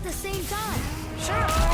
the same time. Sure.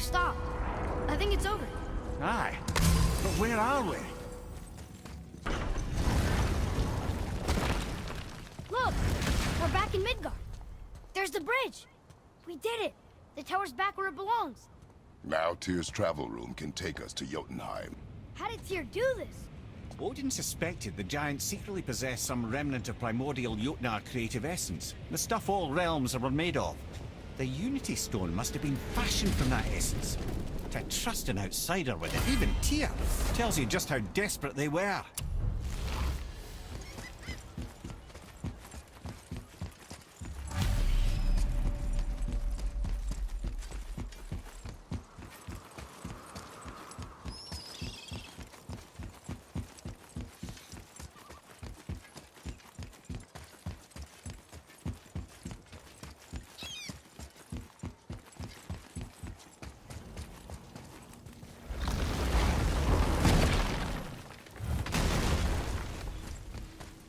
Stop. I think it's over. Aye. But where are we? Look! We're back in Midgard. There's the bridge. We did it. The tower's back where it belongs. Now Tyr's travel room can take us to Jotunheim. How did Tyr do this? Odin suspected the giant secretly possessed some remnant of primordial Jotnar creative essence. The stuff all realms were made of. The Unity Stone must have been fashioned from that essence. To trust an outsider with it, even Tyr, tells you just how desperate they were.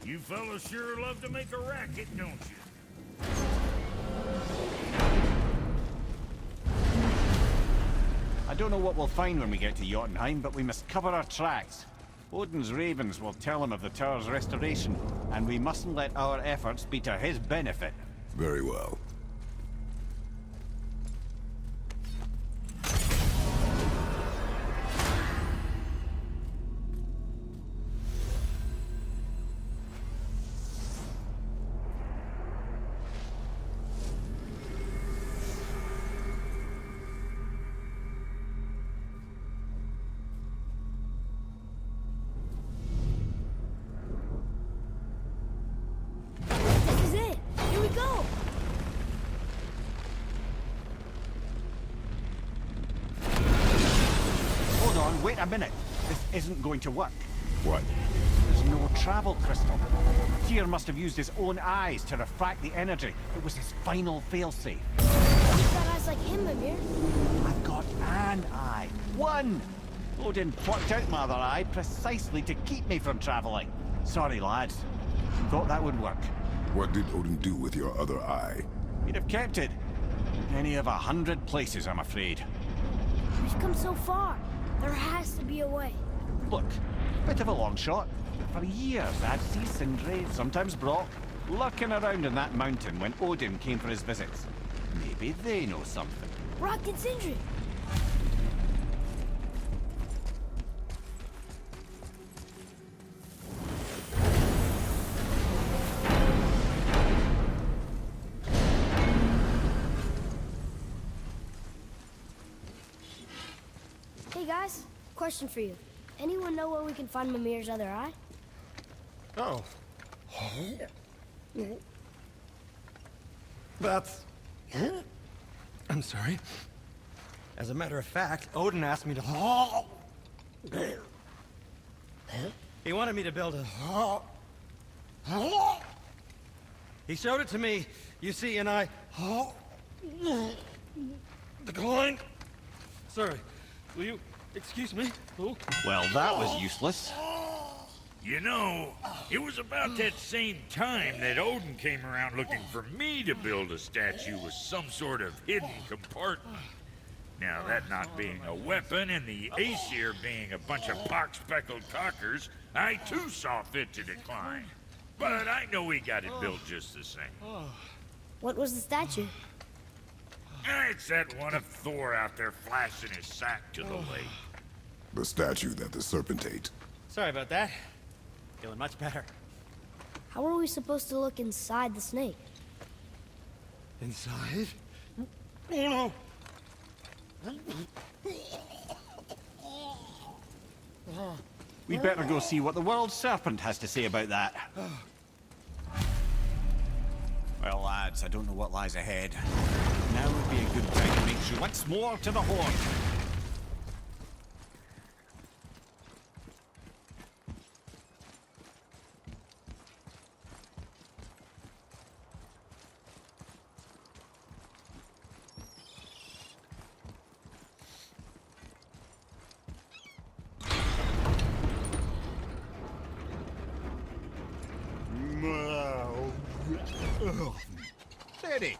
You fellas sure love to make a racket, don't you? I don't know what we'll find when we get to Jotunheim, but we must cover our tracks. Odin's ravens will tell him of the tower's restoration, and we mustn't let our efforts be to his benefit. Very well. a minute. This isn't going to work. What? There's no travel crystal. Tyr must have used his own eyes to refract the energy. It was his final failsafe. You've got eyes like him, Mimir. I've got an eye. One! Odin plucked out my other eye precisely to keep me from traveling. Sorry, lads. Thought that would work. What did Odin do with your other eye? He'd have kept it. Any of 100 places, I'm afraid. We've come so far. There has to be a way. Look, bit of a long shot. For years, I'd see Sindri, sometimes Brock, lurking around in that mountain when Odin came for his visits. Maybe they know something. Brock and Sindri. Hey guys, question for you. Anyone know where we can find Mimir's other eye? Oh. That's... I'm sorry. As a matter of fact, Odin asked me to... He wanted me to build a... He showed it to me, you see, and I... Declined. Sorry. Will you excuse me? Oh. Well, that was useless. You know, it was about that same time that Odin came around looking for me to build a statue with some sort of hidden compartment. Now, that not being a weapon and the Aesir being a bunch of pock-speckled cockers, I too saw fit to decline. But I know he got it built just the same. What was the statue? It's that one of Thor out there flashing his sack to the lake. The statue that the serpent ate. Sorry about that. Feeling much better. How are we supposed to look inside the snake? Inside? Oh no! We'd better go see what the world serpent has to say about that. Well, lads, I don't know what lies ahead. Now would be a good time to make sure once more to the horn. Steady.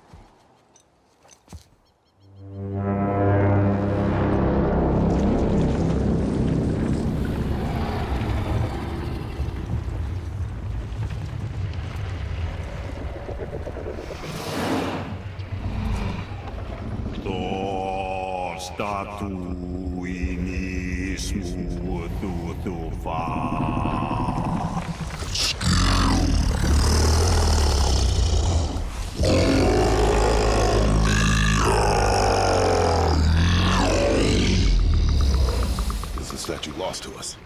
Is the statue lost to us?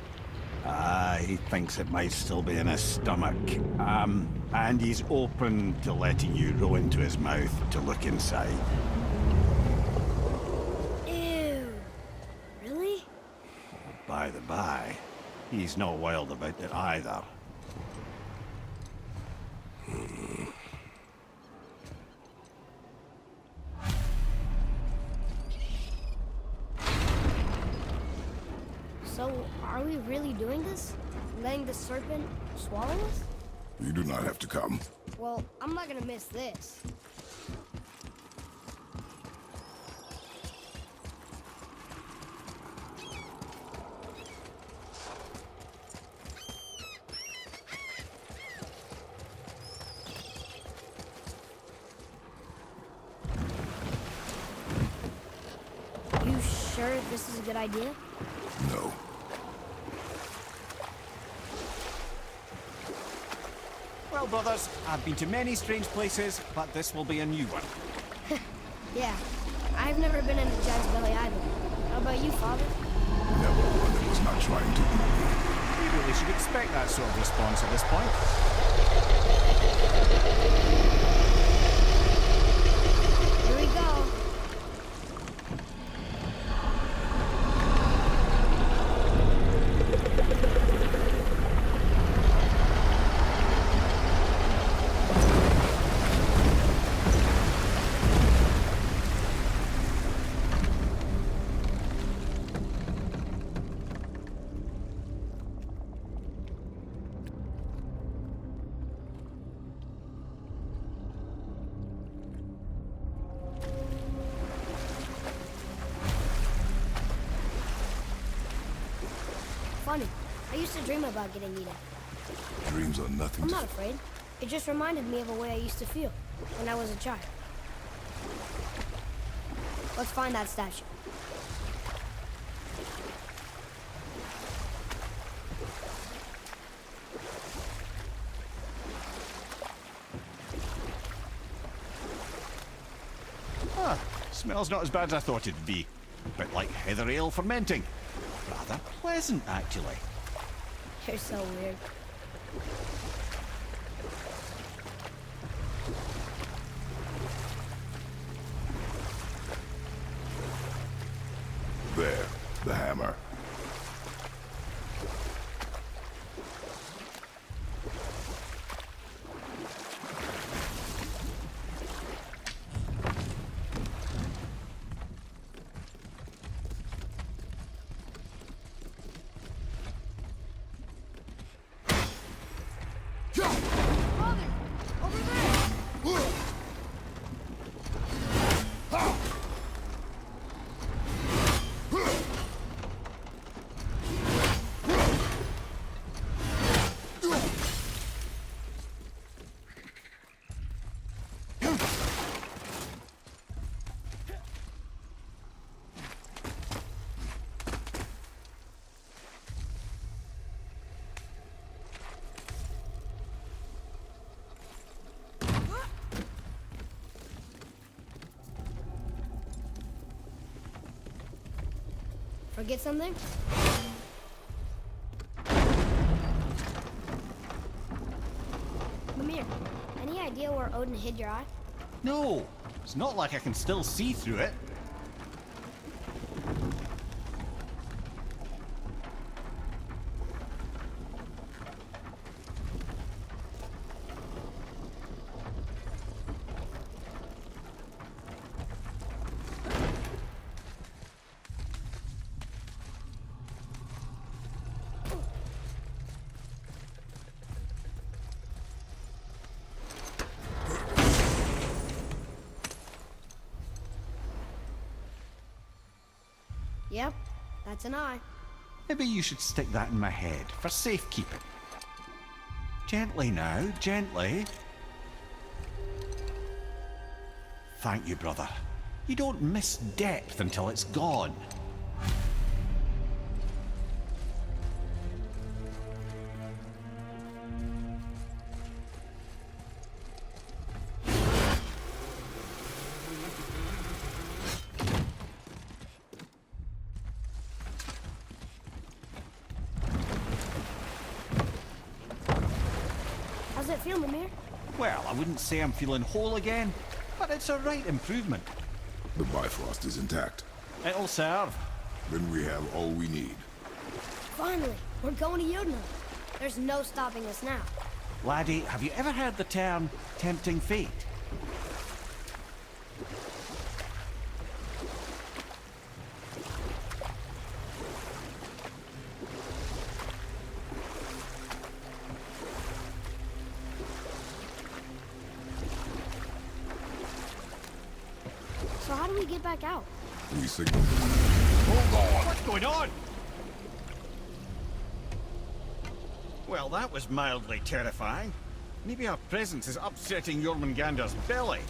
He thinks it might still be in his stomach. And he's open to letting you roll into his mouth to look inside. Ew. Really? By the by, he's not wild about it either. So, are we really doing this? Letting the serpent swallow us? You do not have to come. Well, I'm not gonna miss this. You sure this is a good idea? No. Well, brothers, I've been to many strange places, but this will be a new one. Yeah. I've never been in a giant's belly either. How about you, Father? Never one that was not trying to. We really should expect that sort of response at this point. Here we go. funny. I used to dream about getting eaten. Dreams are nothing I'm to... not afraid. It just reminded me of a way I used to feel when I was a child. Let's find that statue. Ah, smells not as bad as I thought it'd be. A bit like heather ale fermenting. Rather pleasant, actually. You're so weird. There, the hammer. Father! Over there! Forget something? Mimir, any idea where Odin hid your eye? No, it's not like I can still see through it. Yep, that's an eye. Maybe you should stick that in my head for safekeeping. Gently now, gently. Thank you, brother. You don't miss depth until it's gone. How's it feel, Mimir? Well, I wouldn't say I'm feeling whole again, but it's a right improvement. The Bifrost is intact. It'll serve. Then we have all we need. Finally, we're going to Yodna. There's no stopping us now. Laddie, have you ever heard the term tempting fate? So how do we get back out? We signal. Hold on! What's going on? Well, that was mildly terrifying. Maybe our presence is upsetting Jormungandr's belly.